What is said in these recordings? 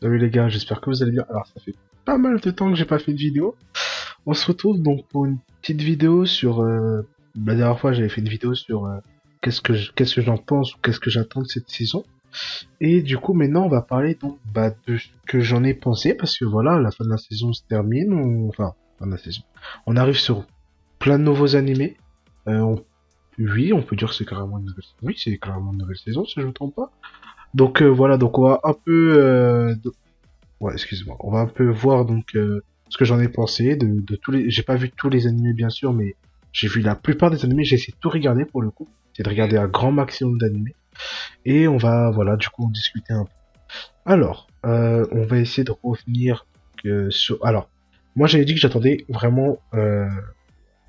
Salut les gars, j'espère que vous allez bien. Alors ça fait pas mal de temps que j'ai pas fait de vidéo. On se retrouve donc pour une petite vidéo sur... la dernière fois j'avais fait une vidéo sur qu'est-ce que j'en pense ou qu'est-ce que j'attends de cette saison. Et du coup maintenant on va parler donc de ce que j'en ai pensé parce que voilà, la fin de la saison se termine. Enfin, fin de la saison. On arrive sur plein de nouveaux animés. Oui, on peut dire que c'est carrément une nouvelle... Oui, c'est carrément une nouvelle saison si je me trompe pas. Donc voilà, donc on va un peu ouais, excuse-moi. On va un peu voir donc ce que j'en ai pensé de tous les. J'ai pas vu tous les animés bien sûr, mais j'ai vu la plupart des animés. J'ai essayé de tout regarder pour le coup. C'est de regarder un grand maximum d'animés et on va voilà du coup en discuter un peu. Alors, on va essayer de revenir sur. Alors, moi j'avais dit que j'attendais vraiment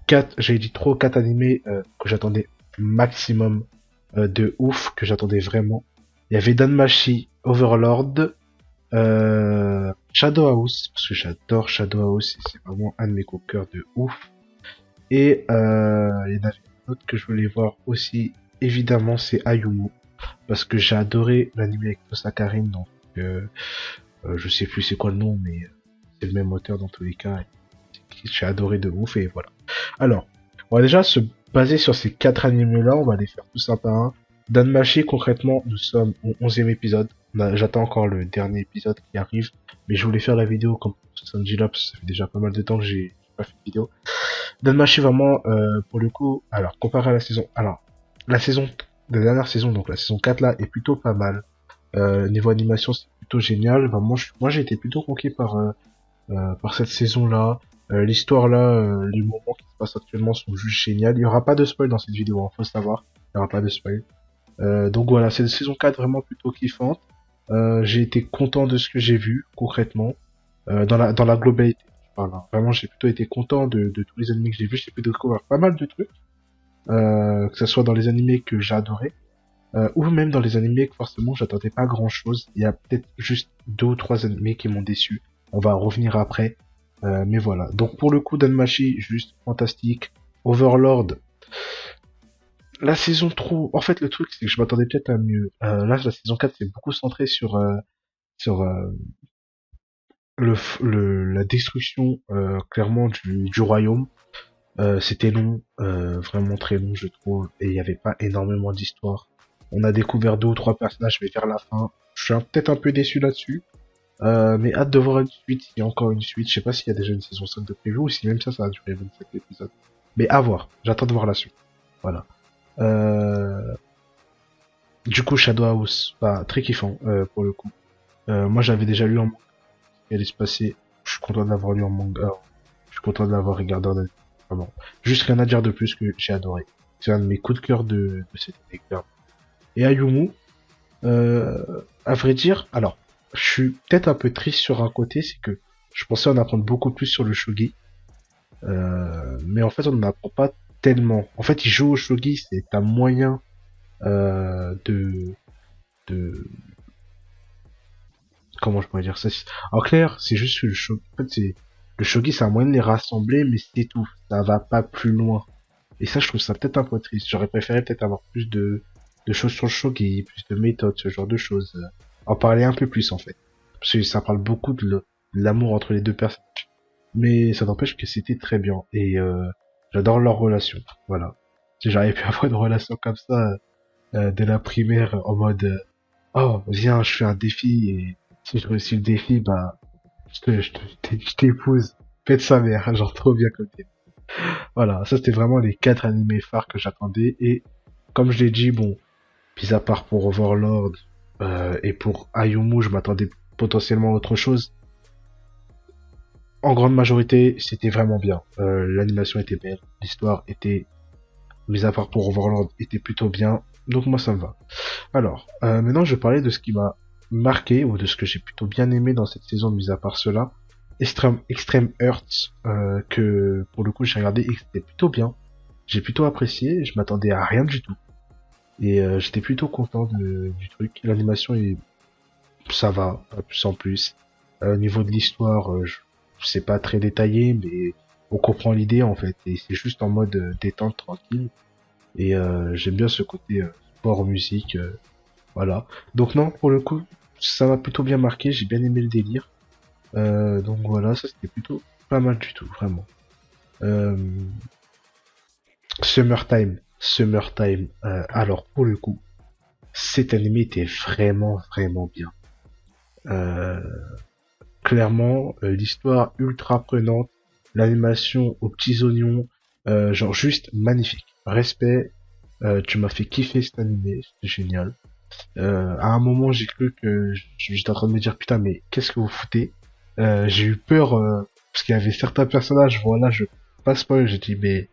quatre. J'avais dit 3 ou 4 animés que j'attendais maximum de ouf que j'attendais vraiment. Il y avait Danmachi, Overlord. Shadow House, parce que j'adore Shadow House, et c'est vraiment un de mes coups de cœur de ouf. Et il y en avait un autre que je voulais voir aussi, évidemment, c'est Ayumu, parce que j'ai adoré l'anime avec Tosakarine, donc je sais plus c'est quoi le nom, mais c'est le même auteur dans tous les cas. J'ai adoré de ouf, et voilà. Alors, on va déjà se baser sur ces 4 animés-là, on va les faire tous un par un. Danmachi, concrètement, nous sommes au 11e épisode. J'attends encore le dernier épisode qui arrive, mais je voulais faire la vidéo comme Sanji là, parce que ça fait déjà pas mal de temps que j'ai pas fait de vidéo. Danmachi, vraiment, pour le coup, alors, comparé à la saison... Alors, la saison... La dernière saison, donc la saison 4 là, est plutôt pas mal. Niveau animation, c'est plutôt génial. Enfin, moi j'ai été plutôt conquis par cette saison-là. L'histoire là, les moments qui se passent actuellement sont juste géniaux. Il y aura pas de spoil dans cette vidéo, hein, faut savoir. Il y aura pas de spoil. Donc voilà, c'est une saison 4 vraiment plutôt kiffante. J'ai été content de ce que j'ai vu concrètement dans la globalité. Voilà, vraiment j'ai plutôt été content de tous les animés que j'ai vus. J'ai pu découvrir pas mal de trucs, que ce soit dans les animés que j'ai adoré ou même dans les animés que forcément j'attendais pas grand chose. Il y a peut-être juste 2 ou 3 animés qui m'ont déçu. On va revenir après. Mais voilà. Donc pour le coup, Danmachi, juste fantastique. Overlord, la saison trop. En fait, le truc, c'est que je m'attendais peut-être à mieux. Là, la saison 4 c'est beaucoup centré sur la destruction clairement du royaume. C'était long, vraiment très long, je trouve, et il n'y avait pas énormément d'histoire. On a découvert 2 ou 3 personnages, mais vers la fin, je suis peut-être un peu déçu là-dessus. Mais hâte de voir une suite, il y a encore une suite. Je sais pas s'il y a déjà une saison 5 de prévu ou si même ça va durer 27 épisodes. Mais à voir, j'attends de voir la suite. Voilà. Euh, du coup, Shadow House, bah, très kiffant pour le coup. Moi, j'avais déjà lu en manga ce qui allait se passer. Je suis content de l'avoir lu en manga. Je suis content de l'avoir regardé en anime. Vraiment. Juste rien à dire de plus que j'ai adoré. C'est un de mes coups de cœur de cette année, clairement. Et Ayumu, à vrai dire, alors, je suis peut-être un peu triste sur un côté, c'est que je pensais en apprendre beaucoup plus sur le shogi, mais en fait, on n'en apprend pas tellement. En fait, il joue au shogi, c'est un moyen de comment je pourrais dire ça. En clair, c'est juste que le shogi, en fait, c'est le shogi, c'est un moyen de les rassembler, mais c'est tout. Ça va pas plus loin. Et ça, je trouve ça peut-être un peu triste. J'aurais préféré peut-être avoir plus de choses sur le shogi, plus de méthodes, ce genre de choses. En parler un peu plus, en fait. Parce que ça parle beaucoup de l'amour entre les 2 personnes. Mais ça n'empêche que c'était très bien. Et j'adore leur relation. Voilà. Si j'avais pu avoir une relation comme ça dès la primaire, en mode oh, viens, je fais un défi, et si je réussis le défi, bah, je t'épouse. Faites sa mère, genre trop bien comme défi. Voilà, ça c'était vraiment les 4 animés phares que j'attendais. Et comme je l'ai dit, bon, mis à part pour Overlord et pour Ayumu, je m'attendais potentiellement à autre chose. En grande majorité, c'était vraiment bien. L'animation était belle, l'histoire était, mis à part pour Overlord, était plutôt bien. Donc moi ça me va. Alors, maintenant je vais parler de ce qui m'a marqué, ou de ce que j'ai plutôt bien aimé dans cette saison, mis à part cela. Extreme Earth, que pour le coup j'ai regardé et c'était plutôt bien. J'ai plutôt apprécié, je m'attendais à rien du tout. Et j'étais plutôt content du truc. L'animation est, ça va, pas plus en plus. Au niveau de l'histoire, c'est pas très détaillé, mais on comprend l'idée en fait. Et c'est juste en mode détente tranquille. Et j'aime bien ce côté sport musique, voilà. Donc non, pour le coup, ça m'a plutôt bien marqué, j'ai bien aimé le délire. Donc voilà, ça c'était plutôt pas mal du tout, vraiment. Euh, Summertime, alors pour le coup, cet animé était vraiment, vraiment bien. Euh, Clairement, l'histoire ultra prenante, l'animation aux petits oignons, genre juste magnifique. Respect, tu m'as fait kiffer cet animé, c'était génial. À un moment, j'ai cru que j'étais en train de me dire putain, mais qu'est-ce que vous foutez? J'ai eu peur parce qu'il y avait certains personnages, voilà, je passe pas, j'ai dit mais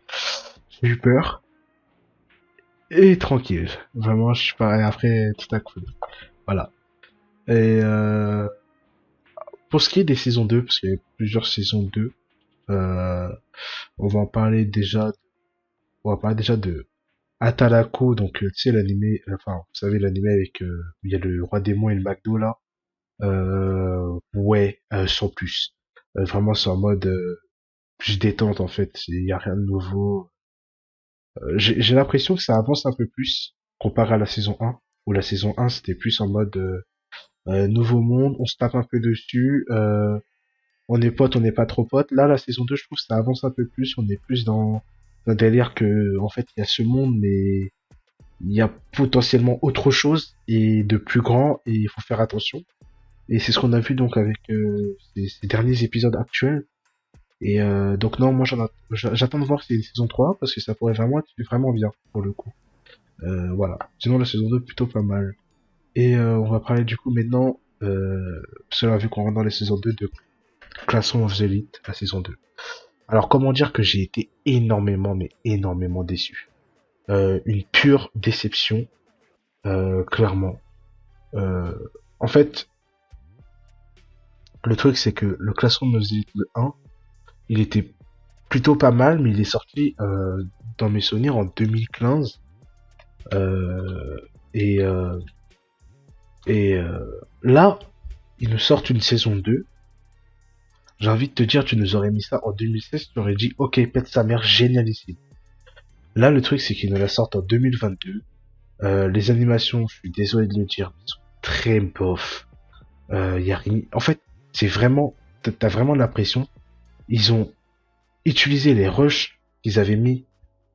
j'ai eu peur et tranquille. Vraiment, je suis pas après tout à coup. Voilà. Et pour ce qui est des saisons 2, parce qu'il y a plusieurs saisons 2, euh, on va en parler déjà. On va parler déjà de Atalako, donc tu sais l'animé, enfin vous savez l'animé avec où il y a le roi démon et le McDo là. Ouais, sans plus. Vraiment c'est en mode plus détente en fait. Il y a rien de nouveau. J'ai l'impression que ça avance un peu plus comparé à la saison 1, où la saison 1 c'était plus en mode nouveau monde, on se tape un peu dessus. On est potes, on n'est pas trop potes. Là, la saison 2, je trouve que ça avance un peu plus. On est plus dans un délire que, en fait, il y a ce monde, mais il y a potentiellement autre chose et de plus grand et il faut faire attention. Et c'est ce qu'on a vu donc avec ces derniers épisodes actuels. Et donc non, moi j'attends de voir si une saison 3 parce que ça pourrait vraiment être vraiment bien pour le coup. Voilà. Sinon la saison 2 plutôt pas mal. Et on va parler du coup maintenant, parce que là vu qu'on rentre dans les saisons 2 de Classroom of the Elite, la saison 2. Alors comment dire que j'ai été énormément mais énormément déçu. Une pure déception, clairement. Euh, En fait, le truc c'est que le Classroom of the Elite le 1, il était plutôt pas mal, mais il est sorti dans mes souvenirs en 2015. Euh, et euh, là, ils nous sortent une saison 2. J'ai envie de te dire, tu nous aurais mis ça en 2016, tu aurais dit, ok, pète sa mère, génialissime. Là, le truc, c'est qu'ils nous la sortent en 2022. Les animations, je suis désolé de le dire, sont très bof. Y a rien... En fait, c'est vraiment, t'as vraiment l'impression, ils ont utilisé les rushs qu'ils avaient mis,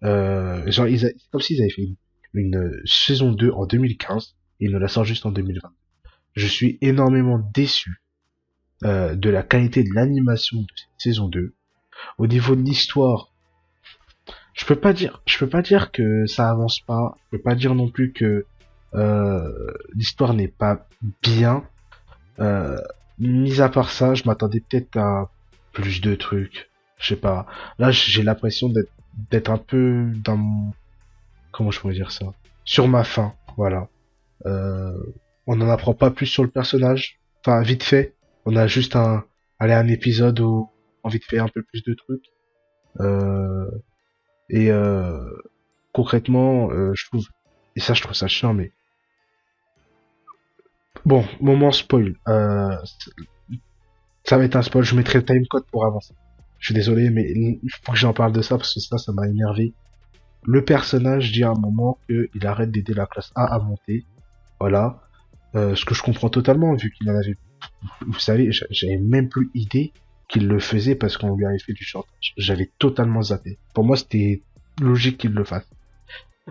genre, comme s'ils avaient fait une saison 2 en 2015, et ils nous la sortent juste en 2020. Je suis énormément déçu de la qualité de l'animation de cette saison 2. Au niveau de l'histoire, je peux pas dire que ça avance pas. Je peux pas dire non plus que l'histoire n'est pas bien. Euh, Mis à part ça, je m'attendais peut-être à plus de trucs. Je sais pas. Là, j'ai l'impression d'être un peu dans mon... Comment je pourrais dire ça? Sur ma faim, voilà. Euh, on n'en apprend pas plus sur le personnage. Enfin, vite fait. On a juste un épisode où on vite fait un peu plus de trucs. Euh, et concrètement, je trouve, et ça, je trouve ça chiant, mais bon, moment spoil. Ça va être un spoil. Je mettrai le timecode pour avancer. Je suis désolé, mais il faut que j'en parle de ça parce que ça m'a énervé. Le personnage dit à un moment qu'il arrête d'aider la classe A à monter. Voilà. Ce que je comprends totalement, vu qu'il en avait... Vous savez, j'avais même plus idée qu'il le faisait parce qu'on lui avait fait du chantage. J'avais totalement zappé. Pour moi, c'était logique qu'il le fasse.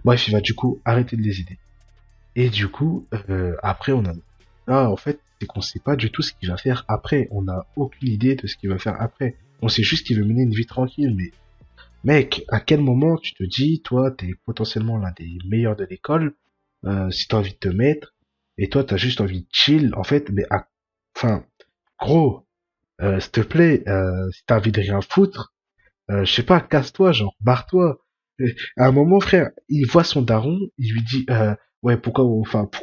Bref, il va du coup arrêter de les aider. Et du coup, après, on a... Là, en fait, c'est qu'on sait pas du tout ce qu'il va faire après. On n'a aucune idée de ce qu'il va faire après. On sait juste qu'il veut mener une vie tranquille, mais mec, à quel moment tu te dis, toi, t'es potentiellement l'un des meilleurs de l'école, si t'as envie de te mettre, et toi, t'as juste envie de chill, en fait, mais enfin, gros, s'il te plaît, si t'as envie de rien foutre, je sais pas, casse-toi, genre, barre-toi. À un moment, frère, il voit son daron, il lui dit, ouais,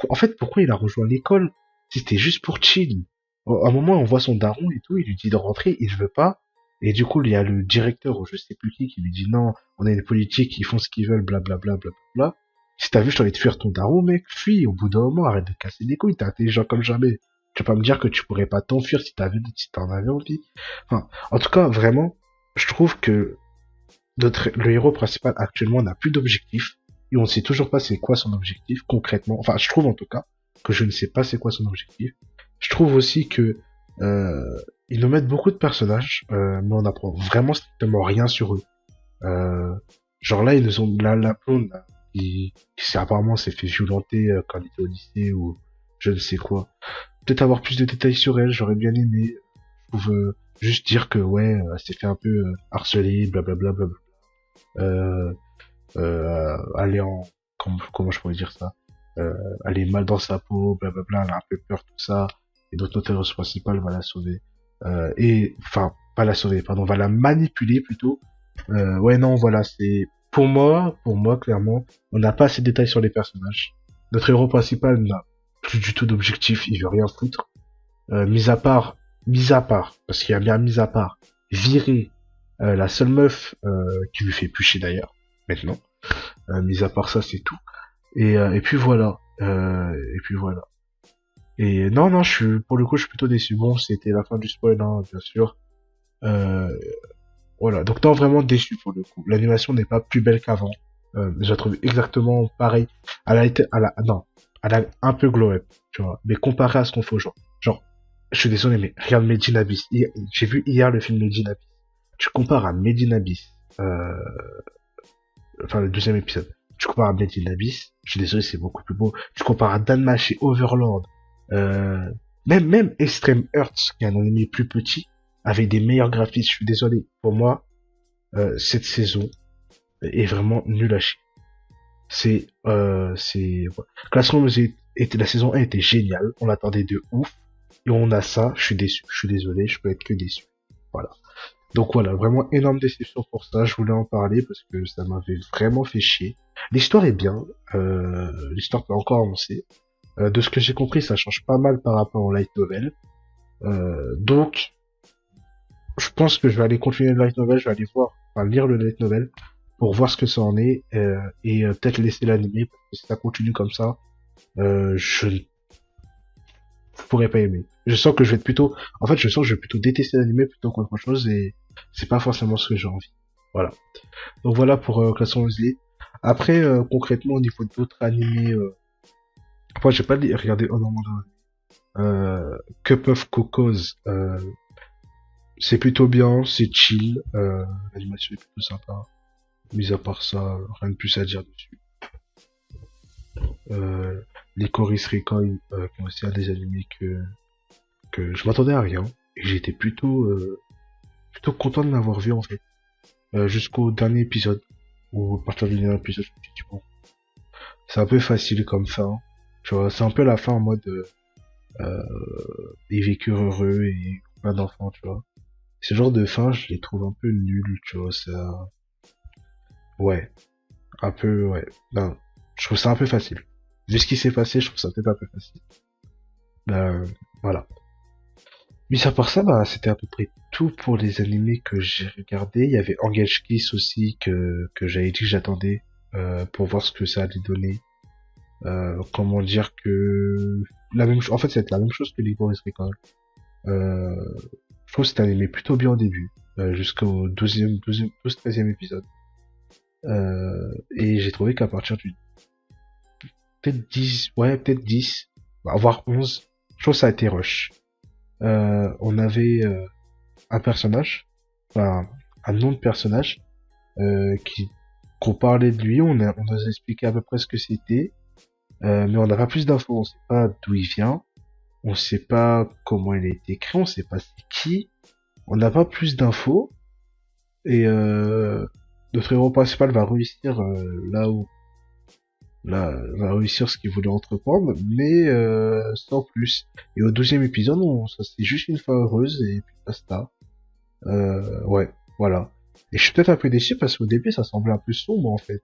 en fait, pourquoi il a rejoint l'école? Si c'était juste pour chill. À un moment, on voit son daron et tout, il lui dit de rentrer, il veut pas. Et du coup, il y a le directeur, ou je sais plus qui lui dit, non, on a une politique, ils font ce qu'ils veulent, blablabla, blablabla. Si t'as vu, je t'envie de fuir ton daron, mec, fuis, au bout d'un moment, arrête de casser les couilles, t'es intelligent comme jamais. Tu vas pas me dire que tu pourrais pas t'enfuir si t'en avais envie. Enfin, en tout cas, vraiment, je trouve que le héros principal actuellement n'a plus d'objectif et on ne sait toujours pas c'est quoi son objectif concrètement. Enfin, je trouve en tout cas que je ne sais pas c'est quoi son objectif. Je trouve aussi que ils nous mettent beaucoup de personnages, mais on apprend vraiment strictement rien sur eux. Euh, genre là, ils nous ont la blonde là, apparemment s'est fait violenter quand elle était au lycée ou je ne sais quoi. Peut-être avoir plus de détails sur elle, j'aurais bien aimé. Je trouve juste dire que ouais, elle s'est fait un peu harceler, blablabla, blablabla. Euh, aller en comment je pourrais dire ça, aller mal dans sa peau, blablabla, elle a un peu peur, tout ça, et donc notre héros principal va la sauver. Et enfin, pas la sauver, pardon, va la manipuler plutôt. Ouais, non, voilà, c'est pour moi clairement, on n'a pas assez de détails sur les personnages. Notre héros principal n'a plus du tout d'objectif, il veut rien foutre. Mis à part, parce qu'il y a bien mis à part, virer la seule meuf qui lui fait plus chier d'ailleurs, maintenant. Mis à part ça, c'est tout. Et puis voilà. Et puis voilà. Et non, non, pour le coup, je suis plutôt déçu. Bon, c'était la fin du spoil, hein, bien sûr. Euh, voilà. Donc non, vraiment déçu pour le coup. L'animation n'est pas plus belle qu'avant. Je la trouve exactement pareil. Non, elle a un peu glow up, tu vois. Mais comparé à ce qu'on fait aujourd'hui. Genre, je suis désolé, mais regarde Made in Abyss. J'ai vu hier le film Made in Abyss. Tu compares à Made in Abyss, enfin le deuxième épisode. Tu compares à Blade in Abyss, je suis désolé, c'est beaucoup plus beau. Tu compares à Danmachi et Overlord, euh, même Extreme Earths, qui est un anime plus petit, avec des meilleurs graphismes, je suis désolé. Pour moi, cette saison est vraiment nulle à chier. Voilà. Classroom la saison 1 était géniale, on l'attendait de ouf, et on a ça, je suis déçu, je suis désolé, je peux être que déçu. Voilà. Donc voilà, vraiment énorme déception pour ça, je voulais en parler parce que ça m'avait vraiment fait chier. L'histoire est bien, l'histoire peut encore avancer. De ce que j'ai compris, ça change pas mal par rapport au light novel. Donc, je pense que je vais aller continuer le light novel, je vais aller voir, enfin, lire le light novel pour voir ce que ça en est et peut-être laisser l'animé parce que si ça continue comme ça, je ne pourrais pas aimer. Je sens que je vais être plutôt, en fait, je sens que je vais plutôt détester l'animé plutôt qu'autre chose et c'est pas forcément ce que j'ai envie. Voilà. Donc voilà pour Classroom Weasley. Après, concrètement, au niveau d'autres animés, après, j'ai pas regardé énormément Cup of Cocos, c'est plutôt bien, c'est chill, l'animation est plutôt sympa. Mis à part ça, rien de plus à dire dessus. Les Chorus Recoil, qui ont aussi un des animés que je m'attendais à rien. Et j'étais plutôt content de l'avoir vu en fait. Jusqu'au dernier épisode. Ou à partir du dernier épisode, je me suis dit bon, c'est un peu facile comme fin. Tu vois, c'est un peu la fin en mode ils vécurent heureux et plein d'enfants, tu vois. Ce genre de fin, je les trouve un peu nuls, tu vois, ça... Ouais, un peu, ouais. Ben, je trouve ça un peu facile. Vu ce qui s'est passé, je trouve ça peut-être un peu facile. Ben, voilà. Mis à part ça, bah, c'était à peu près tout pour les animés que j'ai regardés. Il y avait Engage Kiss aussi que j'avais dit que j'attendais pour voir ce que ça allait donner. Comment dire que en fait, c'est la même chose que Ligor Recall. Euh, je trouve que c'était animé plutôt bien au début, jusqu'au 13e épisode. Et j'ai trouvé qu'à partir du peut-être 10, ouais, peut-être 10, voire 11, je trouve que ça a été rush. On avait un personnage, enfin un nom de personnage, qui qu'on parlait de lui, on nous a expliqué à peu près ce que c'était, mais on n'a pas plus d'infos, on sait pas d'où il vient, on sait pas comment il a été créé, on sait pas c'est qui, on n'a pas plus d'infos, et notre héros principal va réussir va réussir ce qu'il voulait entreprendre, mais sans plus. Et au 12e épisode, ça c'est juste une fin heureuse et puis basta. Ouais, voilà. Et je suis peut-être un peu déçu parce qu'au début ça semblait un peu sombre en fait.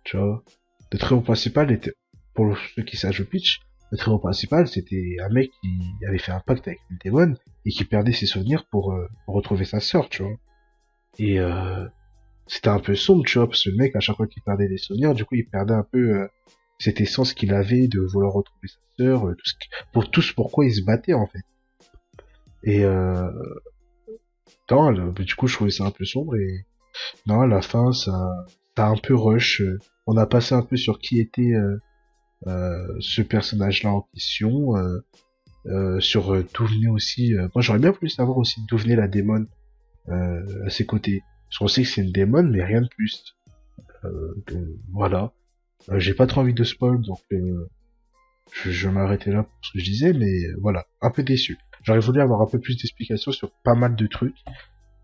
Tu vois. Le trio principal était, pour ceux qui savent le pitch, le trio principal c'était un mec qui avait fait un pacte avec une démon et qui perdait ses souvenirs pour retrouver sa sœur, tu vois. Et c'était un peu sombre, tu vois, parce que le mec, à chaque fois qu'il perdait des souvenirs, du coup, il perdait un peu cette essence qu'il avait de vouloir retrouver sa sœur, pour tout ce pourquoi il se battait, en fait. Et non, du coup, je trouvais ça un peu sombre, et non, à la fin, ça a un peu rush. On a passé un peu sur qui était ce personnage-là en question. sur d'où venait aussi. Moi, j'aurais bien voulu savoir aussi d'où venait la démon à ses côtés. Parce qu'on sait que c'est une démon, mais rien de plus. Donc, voilà. J'ai pas trop envie de spoil, donc je vais m'arrêter là pour ce que je disais, mais voilà, un peu déçu. J'aurais voulu avoir un peu plus d'explications sur pas mal de trucs.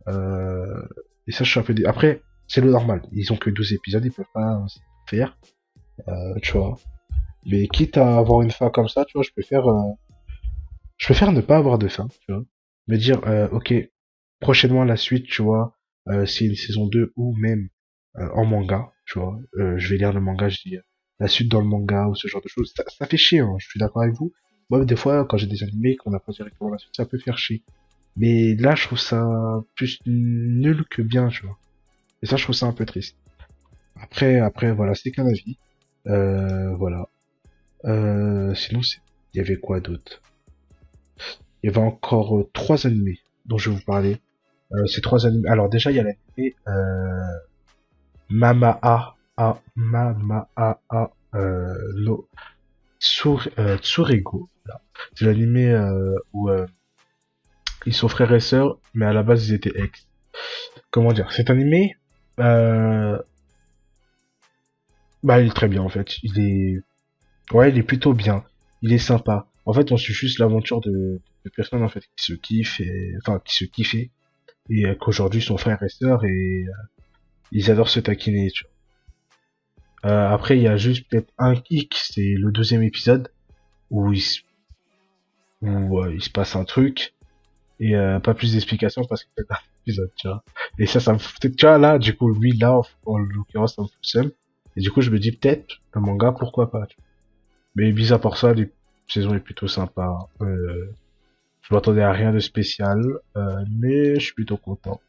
Euh, et ça, je suis un peu Après, c'est le normal. Ils ont que 12 épisodes, ils peuvent pas aussi faire, tu vois. Mais quitte à avoir une fin comme ça, tu vois, je préfère ne pas avoir de fin, tu vois. Me dire, ok, prochainement la suite, tu vois, c'est une saison 2 ou même en manga, tu vois. Je vais lire le manga, je dis la suite dans le manga ou ce genre de choses. Ça fait chier, hein, je suis d'accord avec vous. Moi, des fois, quand j'ai des animés qu'on n'a pas directement la suite, ça peut faire chier. Mais là, je trouve ça plus nul que bien, tu vois. Et ça, je trouve ça un peu triste. Après, voilà, c'est qu'un avis. Voilà. Sinon, il y avait quoi d'autre? Il y avait encore trois animés dont je vais vous parler. Ces trois animés. Alors déjà, il y a l'animé Mama A no Tsurego. Voilà. C'est l'animé où ils sont frères et sœurs, mais à la base ils étaient ex. Comment dire? Cet animé, euh, bah il est très bien en fait. Ouais, il est plutôt bien. Il est sympa. En fait, on suit juste l'aventure de personnes en fait qui se kiffent et enfin qui se kiffaient et qu'aujourd'hui sont frères et sœurs et ils adorent se taquiner. Tu vois. Après, il y a juste peut-être un hic, c'est le deuxième épisode où il se passe un truc et pas plus d'explications parce que c'est un épisode, tu vois. Et ça me fout, tu vois, là, du coup, lui, là, en l'occurrence, ça me fout seul. Et du coup, je me dis peut-être le manga, pourquoi pas. Tu vois. Mais mis à part ça, les saison est plutôt sympa. Je m'attendais à rien de spécial, mais je suis plutôt content.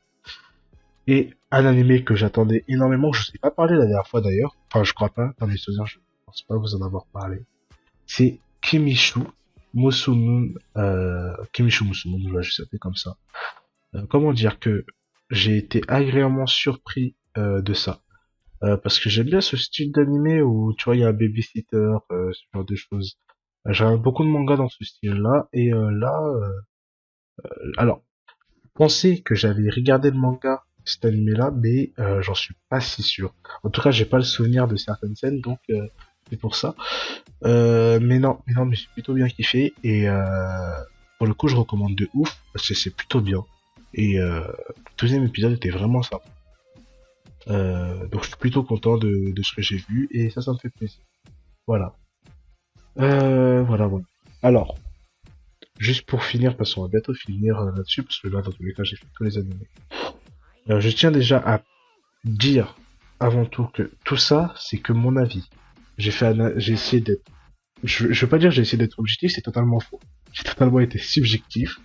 Et un animé que j'attendais énormément, je ne sais pas parler la dernière fois d'ailleurs, enfin je crois pas, dans mes souvenirs je pense pas vous en avoir parlé, c'est Kimishu Musumun, je vais juste appeler comme ça. Comment dire que j'ai été agréablement surpris de ça. Parce que j'aime bien ce style d'animé où tu vois il y a un babysitter, ce genre de choses. J'ai beaucoup de mangas dans ce style-là et là, alors pensais que j'avais regardé le manga de cet animé-là, mais j'en suis pas si sûr. En tout cas, j'ai pas le souvenir de certaines scènes, donc c'est pour ça. Mais j'ai plutôt bien kiffé et pour le coup, je recommande de ouf parce que c'est plutôt bien. Et le deuxième épisode était vraiment sympa. Donc je suis plutôt content de ce que j'ai vu et ça me fait plaisir. Voilà. Voilà. Alors, juste pour finir, parce qu'on va bientôt finir là-dessus, parce que là, dans tous les cas, j'ai fait tous les animés. Je tiens déjà à dire avant tout que tout ça, c'est que mon avis. J'ai essayé d'être, je veux pas dire que j'ai essayé d'être objectif, c'est totalement faux. J'ai totalement été subjectif.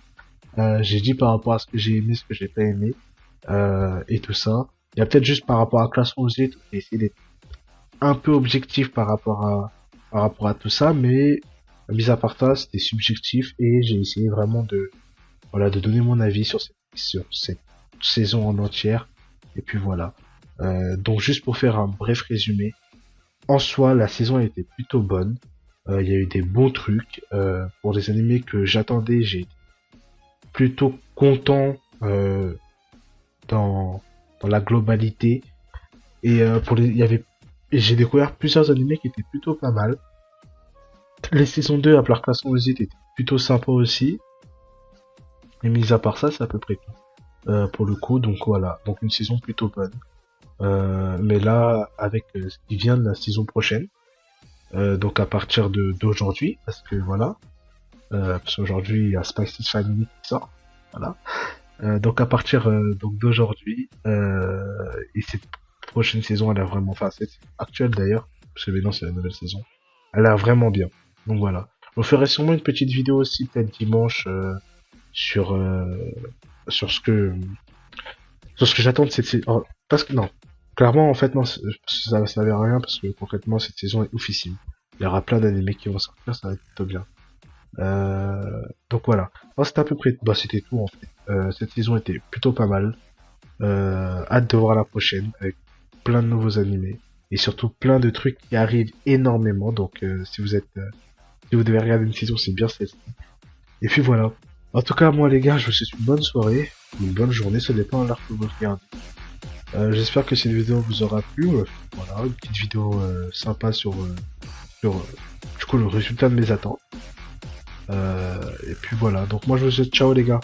J'ai dit par rapport à ce que j'ai aimé, ce que j'ai pas aimé, et tout ça. Il y a peut-être juste par rapport à Class Royale, j'ai essayé d'être un peu objectif par rapport à tout ça, mais mis à part ça, c'était subjectif et j'ai essayé vraiment voilà, de donner mon avis sur cette saison en entière. Et puis voilà. Donc juste pour faire un bref résumé, en soi, la saison a été plutôt bonne. Il y a eu des bons trucs. Pour les animés que j'attendais, j'ai été plutôt content dans, dans la globalité. Et j'ai découvert plusieurs animés qui étaient plutôt pas mal. Les saisons 2 à Plard Classons aux étaient plutôt sympas aussi. Et mis à part ça, c'est à peu près tout. Pour le coup, donc voilà. Donc une saison plutôt bonne. Mais là, avec ce qui vient de la saison prochaine, donc à partir de d'aujourd'hui, parce que voilà, parce qu'aujourd'hui il y a Spicy Family qui sort, voilà. Donc à partir donc d'aujourd'hui, et cette prochaine saison, elle a vraiment, enfin cette actuelle d'ailleurs, parce que maintenant c'est la nouvelle saison, elle a vraiment bien. Donc voilà. Je vous ferai sûrement une petite vidéo aussi peut-être dimanche sur sur ce que sur ce que j'attends de cette saison. Parce que non, clairement en fait non, ça servait à rien parce que concrètement cette saison est oufissime. Il y aura plein d'animés qui vont sortir, ça va être plutôt bien. Donc voilà. Bon, c'était à peu près, bah c'était tout en fait. Cette saison était plutôt pas mal. Hâte de voir la prochaine avec plein de nouveaux animés et surtout plein de trucs qui arrivent énormément. Donc si vous devez regarder une saison, c'est bien celle-ci. Et puis voilà. En tout cas, moi les gars, je vous souhaite une bonne soirée, une bonne journée, ça dépend de l'heure que vous regardez. J'espère que cette vidéo vous aura plu. Voilà, une petite vidéo sympa sur du coup, le résultat de mes attentes. Et puis voilà, donc moi je vous dis ciao les gars.